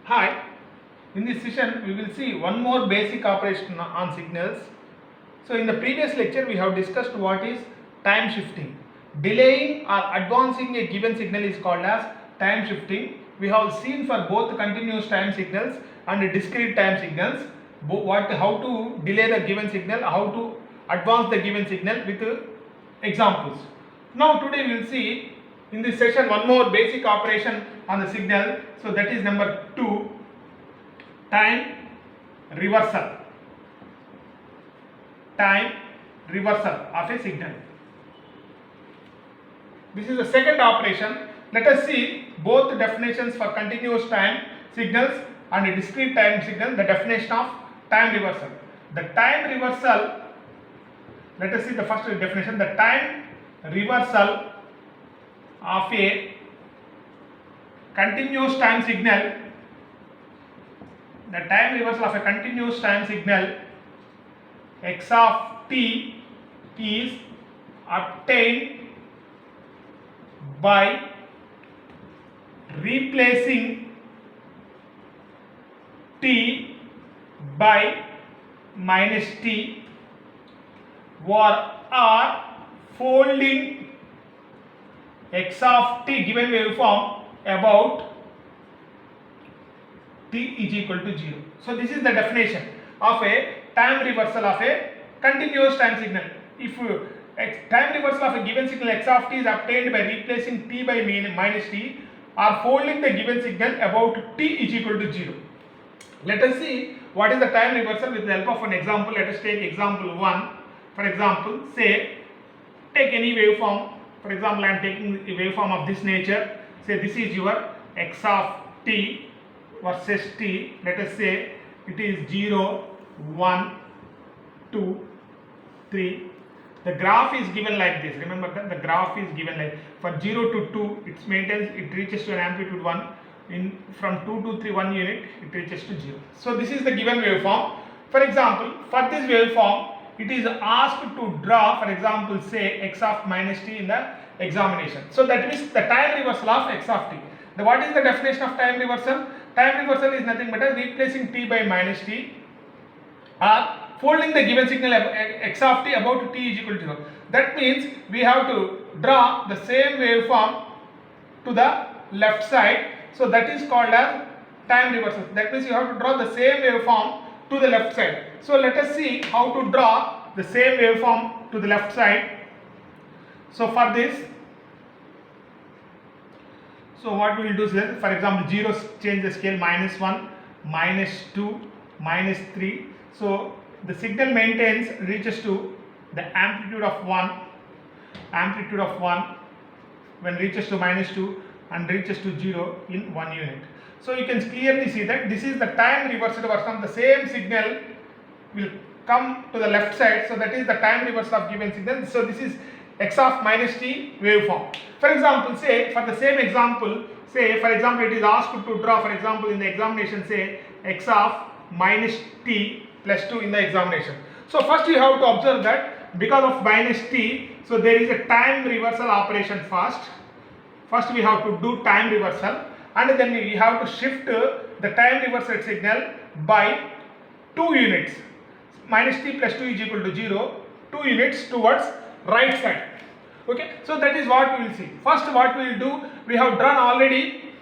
Hi, in this session we will see one more basic operation on signals. So in the previous lecture we have discussed what is time shifting. Delaying or advancing a given signal is called as time shifting. We have seen for both continuous time signals and discrete time signals how to delay the given signal, how to advance the given signal with examples. Now today we will see in this session one more basic operation on the signal. So that is number 2, time reversal. Time reversal of a signal. This is the second operation. Let us see both definitions for continuous time signals and a discrete time signal, the definition of time reversal. The time reversal, let us see the first definition. The time reversal of a continuous time signal, the time reversal of a continuous time signal x of t is obtained by replacing t by minus t or folding x of t given waveform about t is equal to 0. So this is the definition of a time reversal of a continuous time signal. If time reversal of a given signal x of t is obtained by replacing t by minus t or folding the given signal about t is equal to 0. Let us see what is the time reversal with the help of an example. Let us take example 1. For example, say take any waveform. For example, I am taking a waveform of this nature. Say this is your x of t versus t. Let us say it is 0, 1, 2, 3. The graph is given like this. Remember that the graph is given like for 0 to 2 it reaches to an amplitude 1. From 2 to 3 1 unit it reaches to 0. So this is the given waveform. For example, for this waveform it is asked to draw, for example, say x of minus t in the examination. So that means the time reversal of x of t. What is the definition of time reversal? Time reversal is nothing but replacing t by minus t or folding the given signal x of t about t is equal to 0. That means we have to draw the same waveform to the left side. So that is called as time reversal. That means you have to draw the same waveform to the left side. So let us see how to draw the same waveform to the left side. So for this, so what we will do is, for example, 0 change the scale, minus 1, minus 2, minus 3. So the signal reaches to the amplitude of 1 when reaches to minus 2 and reaches to 0 in 1 unit. So you can clearly see that this is the time reversal version of the same signal will come to the left side. So that is the time reversal of given signal. So this is x of minus t waveform. For example, say for the same example, say for example it is asked to draw, for example in the examination, say x of minus t plus 2 in the examination. So first you have to observe that because of minus t, so there is a time reversal operation first. First we have to do time reversal and then we have to shift the time reversal signal by 2 units. Minus t plus 2 is equal to 0, 2 units towards right side. Okay, so that is what we will see. First what we will do, we have drawn already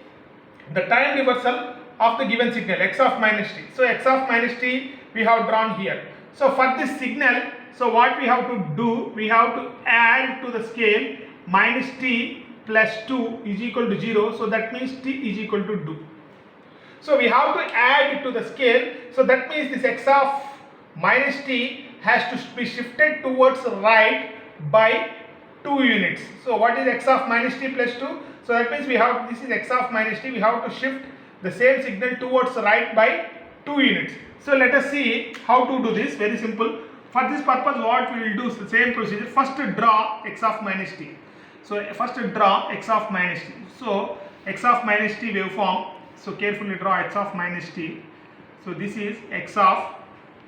the time reversal of the given signal x of minus t. So x of minus t we have drawn here. So for this signal, so what we have to do, we have to add to the scale minus t plus 2 is equal to 0. So that means t is equal to 2. So we have to add to the scale. So that means this x of minus t has to be shifted towards right by 2 units. So what is x of minus t plus 2? So that means this is x of minus t, we have to shift the same signal towards right by 2 units. So let us see how to do this. Very simple. For this purpose what we will do is the same procedure. First draw x of minus t. So first draw x of minus t. So x of minus t waveform. So carefully draw x of minus t. So this is x of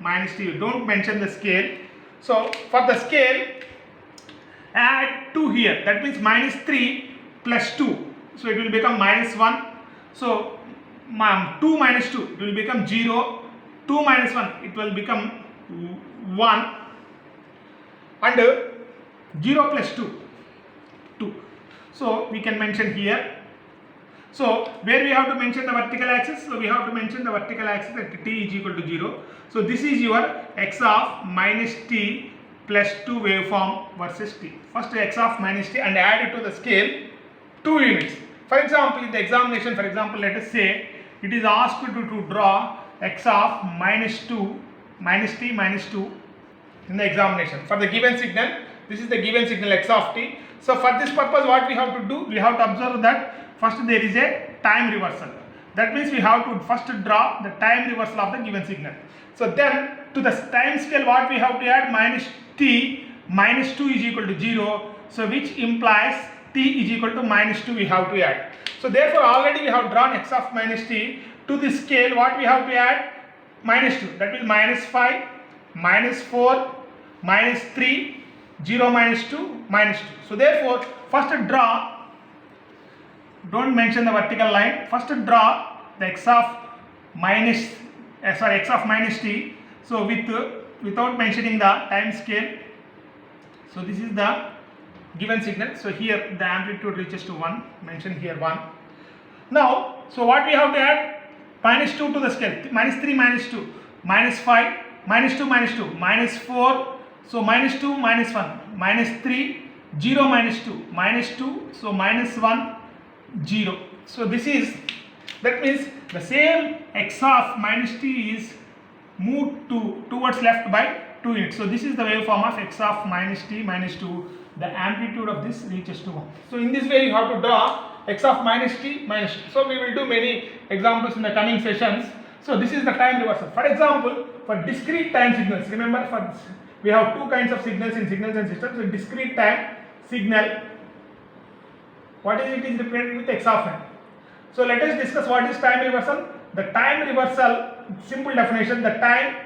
minus t. Don't mention the scale. So for the scale, add 2 here. That means minus 3 plus 2. So it will become minus 1. So 2 minus 2, it will become 0, 2 minus 1, it will become 1, and 0 plus 2, 2. So we can mention here. So where we have to mention the vertical axis? So we have to mention the vertical axis at t is equal to 0. So this is your x of minus t plus 2 waveform versus t. First x of minus t and add it to the scale 2 units. For example, in the examination, for example, let us say it is asked to draw x of minus 2 minus t minus 2 in the examination. For the given signal, this is the given signal x of t. So for this purpose, what we have to do? We have to observe that first there is a time reversal. That means we have to first draw the time reversal of the given signal. So then to the time scale, what we have to add? Minus t minus 2 is equal to 0. So which implies t is equal to minus 2 we have to add. So therefore already we have drawn x of minus t. To this scale, what we have to add? Minus 2. That will minus 5, minus 4, minus 3, 0 minus 2, minus 2. So therefore first draw, don't mention the vertical line, first draw the x of minus t. So without mentioning the time scale. So this is the given signal. So here the amplitude reaches to 1, mention here 1. Now, so what we have to add? Minus 2 to the scale, minus 3 minus 2, minus 5, minus 2 minus 2, minus 4, so minus 2 minus 1, minus 3, 0 minus 2, minus 2, so minus 1, 0. So this is, that means the same x of minus t is moved towards left by 2 units. So this is the waveform of x of minus t minus 2. The amplitude of this reaches to 1. So in this way you have to draw x of minus t minus 2. So we will do many examples in the coming sessions. So this is the time reversal. For example, for discrete time signals, remember we have two kinds of signals in signals and systems. So discrete time signal, what is it? Is represented with x of n. So let us discuss what is time reversal. The time reversal, simple definition, the time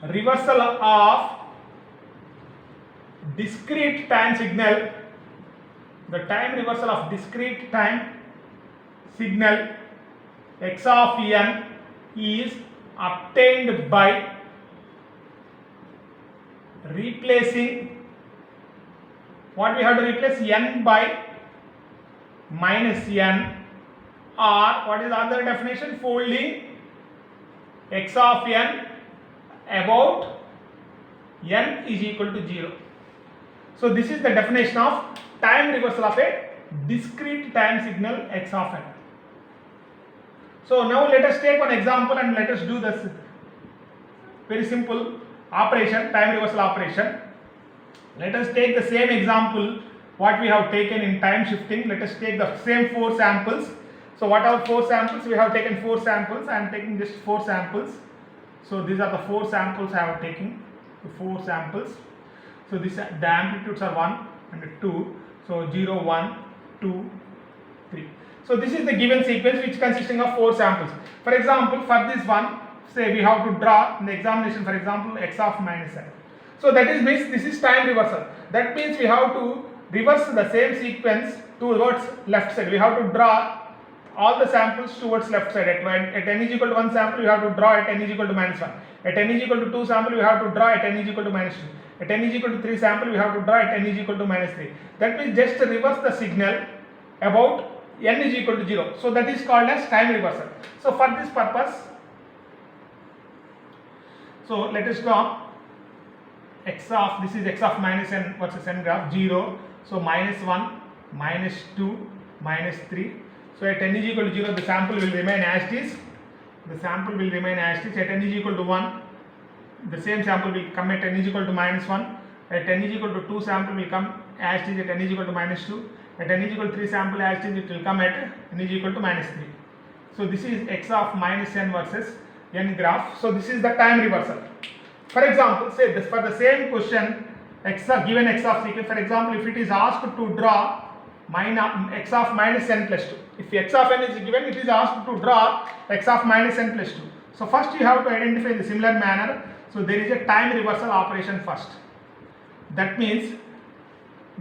reversal of discrete time signal, the time reversal of discrete time signal x of n is obtained by replacing, what we have to replace? N by minus n, or what is the other definition? Folding x of n about n is equal to 0. So this is the definition of time reversal of a discrete time signal x of n. So now let us take one example and let us do this very simple operation, time reversal operation. Let us take the same example what we have taken in time shifting. Let us take the same 4 samples. So what are 4 samples? We have taken 4 samples. I am taking just 4 samples. So these are the 4 samples I have taken. 4 samples. So this, the amplitudes are 1 and 2. So 0, 1, 2, 3. So this is the given sequence which consisting of 4 samples. For example, for this one, say we have to draw in the examination, for example, x of minus n. So that is means this is time reversal. That means we have to reverse the same sequence towards left side. We have to draw all the samples towards left side. At n is equal to 1 sample, we have to draw at n is equal to minus 1. At n is equal to 2 sample, we have to draw at n is equal to minus 2. At n is equal to 3 sample, we have to draw at n is equal to minus 3. That means just reverse the signal about n is equal to 0. So that is called as time reversal. So for this purpose, so let us draw x of, this is x of minus n versus n graph, 0. So minus 1, minus 2, minus 3. So at n is equal to 0, the sample will remain as it is. The sample will remain as it is. At n is equal to 1, the same sample will come at n is equal to minus 1. At n is equal to 2, sample will come as it is at n is equal to minus 2. At n is equal to 3, sample as it is, it will come at n is equal to minus 3. So this is x of minus n versus n graph. So this is the time reversal. For example, say this, for the same question, given x of sequence, for example, if it is asked to draw x of minus n plus 2. If x of n is given, it is asked to draw x of minus n plus 2. So first you have to identify in the similar manner. So there is a time reversal operation first. That means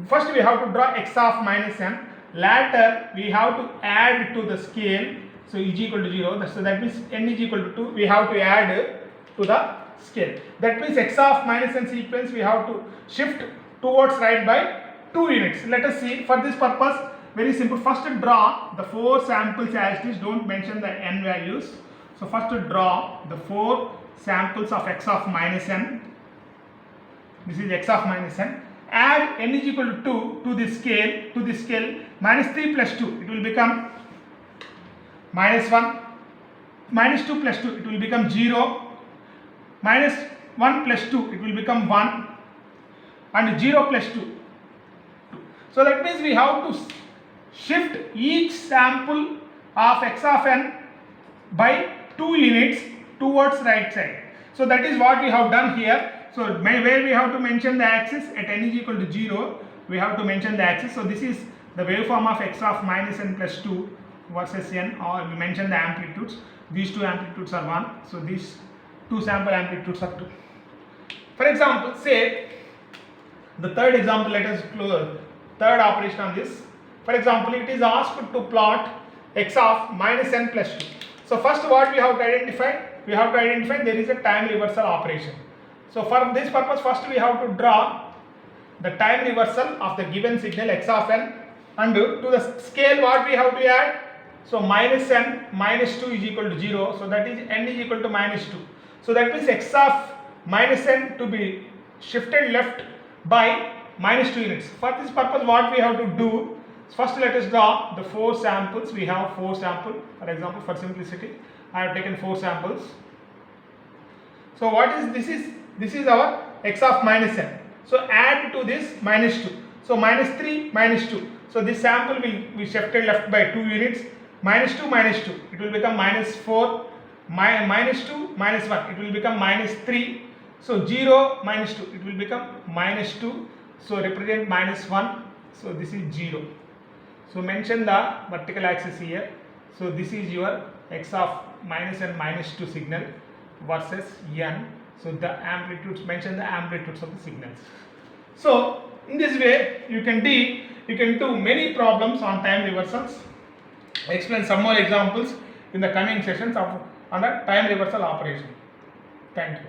first we have to draw x of minus n. Later we have to add to the scale. so is equal to 0. So that means n is equal to 2. We have to add to the scale. That means x of minus n sequence we have to shift towards right by 2 units. Let us see. For this purpose, very simple. First draw the 4 samples as it is. Don't mention the n values. So first draw the 4 samples of x of minus n. This is x of minus n. Add n is equal to 2 to this scale. Minus 3 plus 2, it will become minus 1. Minus 2 plus 2, it will become 0. Minus 1 plus 2, it will become 1. And 0 plus 2. So that means we have to shift each sample of x of n by 2 units towards right side. So that is what we have done here. So where we have to mention the axis at n is equal to 0, we have to mention the axis. So this is the waveform of x of minus n plus 2 versus n, or we mention the amplitudes. These 2 amplitudes are 1. So these 2 sample amplitudes are 2. For example, say the third example, let us close third operation on this. For example, it is asked to plot x of minus n plus 2. So first what we have to identify? We have to identify there is a time reversal operation. So for this purpose, first we have to draw the time reversal of the given signal x of n, and to the scale what we have to add? So minus n minus 2 is equal to 0. So that is n is equal to minus 2. So that means x of minus n to be shifted left by minus 2 units. For this purpose what we have to do? First let us draw the 4 samples. We have 4 samples. For example, for simplicity, I have taken 4 samples. So what is this? This is our x of minus n. So add to this minus 2. So minus 3 minus 2. So this sample will be shifted left by 2 units. Minus 2 minus 2. It will become minus 4. Minus 2 minus 1. It will become minus 3. So 0 minus 2. It will become minus 2. So represent minus 1. So this is 0. So mention the vertical axis here. So this is your x of minus n minus 2 signal versus n. So the amplitudes, mention the amplitudes of the signals. So in this way you can do many problems on time reversals. Explain some more examples in the coming sessions on the time reversal operation. Thank you.